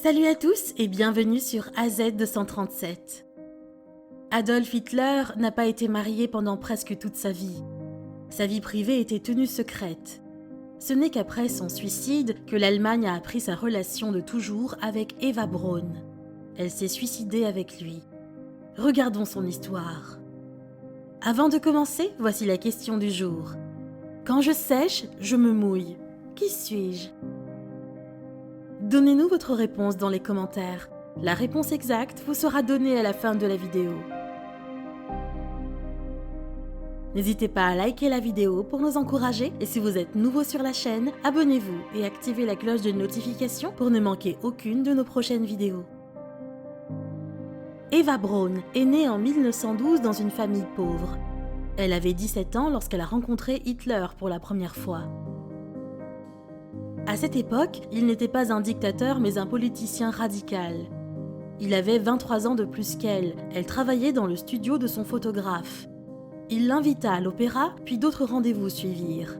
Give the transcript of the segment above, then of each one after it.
Salut à tous et bienvenue sur AZ237. Adolf Hitler n'a pas été marié pendant presque toute sa vie. Sa vie privée était tenue secrète. Ce n'est qu'après son suicide que l'Allemagne a appris sa relation de toujours avec Eva Braun. Elle s'est suicidée avec lui. Regardons son histoire. Avant de commencer, voici la question du jour. Quand je sèche, je me mouille. Qui suis-je ? Donnez-nous votre réponse dans les commentaires. La réponse exacte vous sera donnée à la fin de la vidéo. N'hésitez pas à liker la vidéo pour nous encourager et si vous êtes nouveau sur la chaîne, abonnez-vous et activez la cloche de notification pour ne manquer aucune de nos prochaines vidéos. Eva Braun est née en 1912 dans une famille pauvre. Elle avait 17 ans lorsqu'elle a rencontré Hitler pour la première fois. À cette époque, il n'était pas un dictateur mais un politicien radical. Il avait 23 ans de plus qu'elle, elle travaillait dans le studio de son photographe. Il l'invita à l'opéra, puis d'autres rendez-vous suivirent.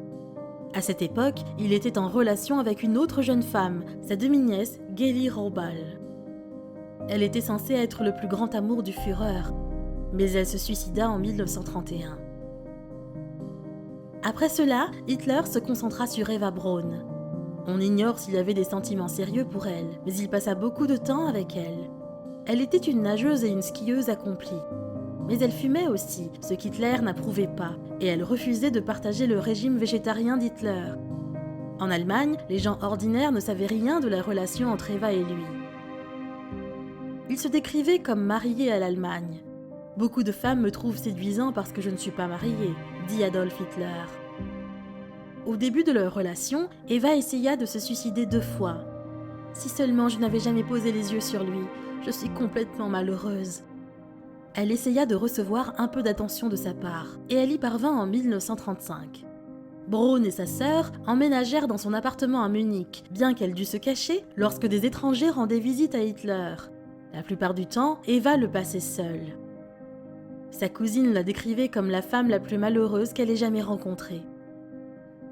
À cette époque, il était en relation avec une autre jeune femme, sa demi-nièce, Geli Raubal. Elle était censée être le plus grand amour du Führer, mais elle se suicida en 1931. Après cela, Hitler se concentra sur Eva Braun. On ignore s'il avait des sentiments sérieux pour elle, mais il passa beaucoup de temps avec elle. Elle était une nageuse et une skieuse accomplie. Mais elle fumait aussi, ce qu'Hitler n'approuvait pas, et elle refusait de partager le régime végétarien d'Hitler. En Allemagne, les gens ordinaires ne savaient rien de la relation entre Eva et lui. Il se décrivait comme marié à l'Allemagne. « Beaucoup de femmes me trouvent séduisant parce que je ne suis pas marié », dit Adolf Hitler. Au début de leur relation, Eva essaya de se suicider 2 fois. « Si seulement je n'avais jamais posé les yeux sur lui, je suis complètement malheureuse. » Elle essaya de recevoir un peu d'attention de sa part, et elle y parvint en 1935. Braun et sa sœur emménagèrent dans son appartement à Munich, bien qu'elle dût se cacher lorsque des étrangers rendaient visite à Hitler. La plupart du temps, Eva le passait seule. Sa cousine la décrivait comme la femme la plus malheureuse qu'elle ait jamais rencontrée.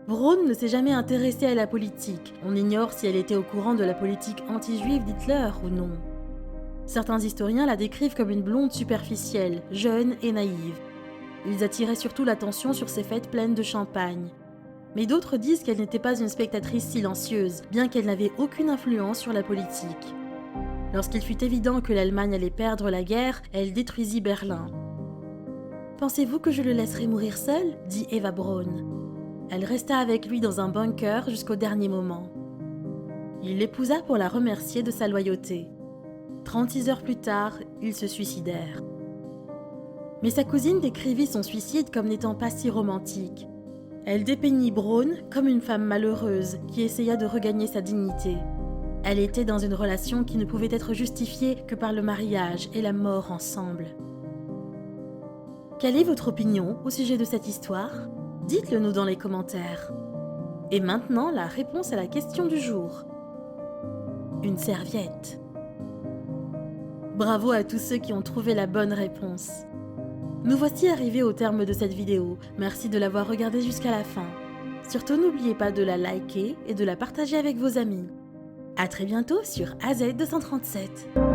Braun ne s'est jamais intéressée à la politique. On ignore si elle était au courant de la politique anti-juive d'Hitler ou non. Certains historiens la décrivent comme une blonde superficielle, jeune et naïve. Ils attiraient surtout l'attention sur ses fêtes pleines de champagne. Mais d'autres disent qu'elle n'était pas une spectatrice silencieuse, bien qu'elle n'avait aucune influence sur la politique. Lorsqu'il fut évident que l'Allemagne allait perdre la guerre, elle détruisit Berlin. « Pensez-vous que je le laisserai mourir seul ?» dit Eva Braun. Elle resta avec lui dans un bunker jusqu'au dernier moment. Il l'épousa pour la remercier de sa loyauté. 36 heures plus tard, ils se suicidèrent. Mais sa cousine décrivit son suicide comme n'étant pas si romantique. Elle dépeignit Braun comme une femme malheureuse qui essaya de regagner sa dignité. Elle était dans une relation qui ne pouvait être justifiée que par le mariage et la mort ensemble. Quelle est votre opinion au sujet de cette histoire ? Dites-le nous dans les commentaires. Et maintenant, la réponse à la question du jour. Une serviette. Bravo à tous ceux qui ont trouvé la bonne réponse. Nous voici arrivés au terme de cette vidéo. Merci de l'avoir regardée jusqu'à la fin. Surtout n'oubliez pas de la liker et de la partager avec vos amis. À très bientôt sur AZ237.